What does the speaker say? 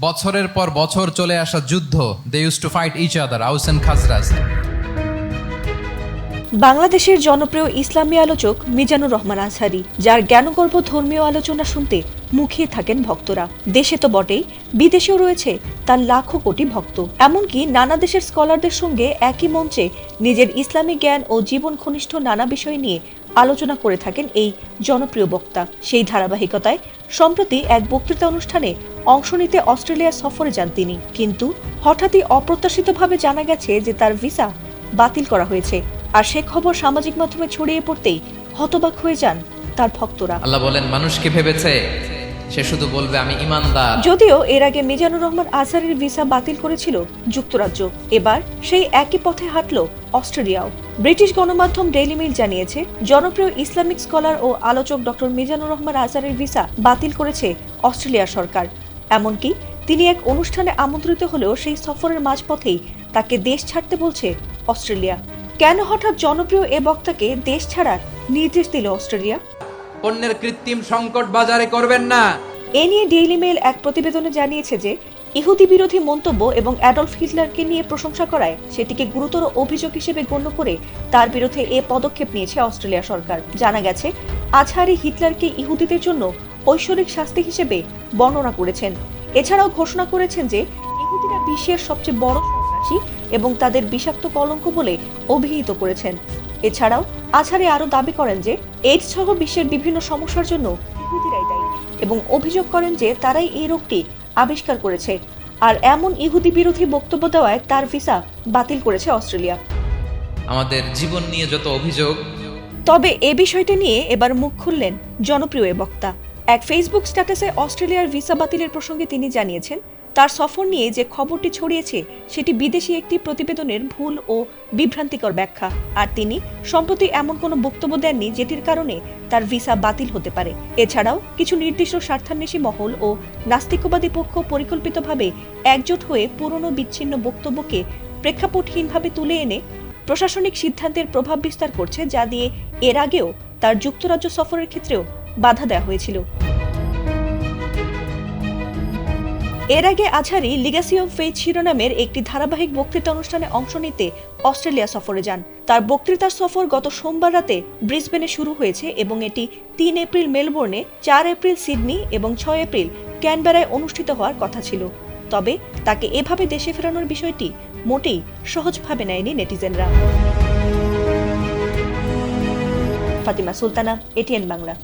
বছরের পর বছর চলে আসা যুদ্ধ, they use to fight each other, Aws and Khazraj. বাংলাদেশের জনপ্রিয় ইসলামী আলোচক মিজানুর রহমান আজহারী, যার জ্ঞানগর্ভ ধর্মীয় আলোচনা শুনতে মুখিয়ে থাকেন ভক্তরা। দেশে তো বটেই, বিদেশেও রয়েছে তার লাখো কোটি ভক্ত। এমনকি নানা দেশের স্কলারদের সঙ্গে একই মঞ্চে নিজের ইসলামী জ্ঞান ও জীবন ঘনিষ্ঠ নানা বিষয় নিয়ে আলোচনা করে থাকেন এই জনপ্রিয় বক্তা। সেই ধারাবাহিকতায় সম্প্রতি এক বক্তৃতা অনুষ্ঠানে অংশ নিতে অস্ট্রেলিয়া সফরে যান তিনি। কিন্তু হঠাৎই অপ্রত্যাশিতভাবে জানা গেছে যে তার ভিসা বাতিল করা হয়েছে। আর সে খবর সামাজিক মাধ্যমে ছড়িয়ে পড়তেই হতবাক হয়ে যান তার ভক্তরা। আল্লাহ বলেন, মানুষকে ভেবেছে সে শুধু বলবে আমি ঈমানদার। যদিও এর আগে মিজানুর রহমান আজহারীর ভিসা বাতিল করেছিল যুক্তরাজ্য, এবার সেই একই পথে হাঁটল অস্ট্রেলিয়াও। ব্রিটিশ গণমাধ্যম ডেইলি মেইল জানিয়েছে, জনপ্রিয় ইসলামিক স্কলার ও আলোচক ডক্টর মিজানুর রহমান আজহারীর ভিসা বাতিল করেছে অস্ট্রেলিয়া সরকার। এমনকি তিনি এক অনুষ্ঠানে আমন্ত্রিত হলেও সেই সফরের মাঝপথেই তাকে দেশ ছাড়তে বলছে অস্ট্রেলিয়া। কেন হঠাৎ জনপ্রিয় এ বক্তাকে দেশ ছাড়ার নির্দেশ দিল অস্ট্রেলিয়া? পণ্যের কৃত্রিম সংকট বাজারে করবেন না। এ নিয়ে ডেইলি মেইল এক প্রতিবেদনে জানিয়েছে যে ইহুদি বিরোধী মন্তব্য এবং অ্যাডলফ হিটলারকে নিয়ে প্রশংসা করায় সেটিকে গুরুতর অভিযোগ হিসেবে গণ্য করে তার বিরুদ্ধে এ পদক্ষেপ নিয়েছে অস্ট্রেলিয়া সরকার। জানা গেছে, আজহারী হিটলারকে ইহুদিদের জন্য ঐশ্বরিক শাস্তি হিসেবে বর্ণনা করেছেন। এছাড়াও ঘোষণা করেছেন যে ইহুদিরা বিশ্বের সবচেয়ে বড় সন্ত্রাসী এবং তাদের বিষাক্ত কলঙ্ক বলে অভিহিত করেছেন। এছাড়াও আজহারী আরও দাবি করেন যে এইডস সহ বিশ্বের বিভিন্ন সমস্যার জন্য ইহুদিরাই দায়ী এবং অভিযোগ করেন যে তারাই এই রোগটি আবিষ্কার করেছে। আর এমন ইহুদি বিরোধী বক্তব্য দেওয়ায় তার ভিসা বাতিল করেছে অস্ট্রেলিয়া। আমাদের জীবন নিয়ে যত অভিযোগ। তবে এ বিষয়টা নিয়ে এবার মুখ খুললেন জনপ্রিয় এ বক্তা। এক ফেসবুক স্ট্যাটাসে অস্ট্রেলিয়ার ভিসা বাতিলের প্রসঙ্গে তিনি জানিয়েছেন, তার সফর নিয়ে যে খবরটি ছড়িয়েছে সেটি বিদেশি একটি প্রতিবেদনের ভুল ও বিভ্রান্তিকর ব্যাখ্যা। আর তিনি সম্প্রতি এমন কোনো বক্তব্য দেননি যেটির কারণে তার ভিসা বাতিল হতে পারে। এছাড়াও কিছু নির্দিষ্ট স্বার্থান্বেষী মহল ও নাস্তিকবাদী পক্ষ পরিকল্পিতভাবে একজোট হয়ে পুরনো বিচ্ছিন্ন বক্তব্যকে প্রেক্ষাপটহীনভাবে তুলে এনে প্রশাসনিক সিদ্ধান্তের প্রভাব বিস্তার করছে, যা দিয়ে এর আগেও তার যুক্তরাজ্য সফরের ক্ষেত্রেও বাধা দেওয়া হয়েছিল। এর আগে আজহারী লিগ্যাসি অফ ফেইথ শিরোনামের একটি ধারাবাহিক বক্তৃতা অনুষ্ঠানে অংশ নিতে অস্ট্রেলিয়া সফরে যান। তার বক্তৃতার সফর গত সোমবার রাতে ব্রিসবেনে শুরু হয়েছে এবং এটি ৩ এপ্রিল মেলবোর্নে, ৪ এপ্রিল সিডনি এবং ৬ এপ্রিল ক্যানবেরায় অনুষ্ঠিত হওয়ার কথা ছিল। তবে তাকে এভাবে দেশে ফেরানোর বিষয়টি মোটেই সহজভাবে নেয়নি নেটিজেনরা। ফাতিমা সুলতানা, এটিএন বাংলা।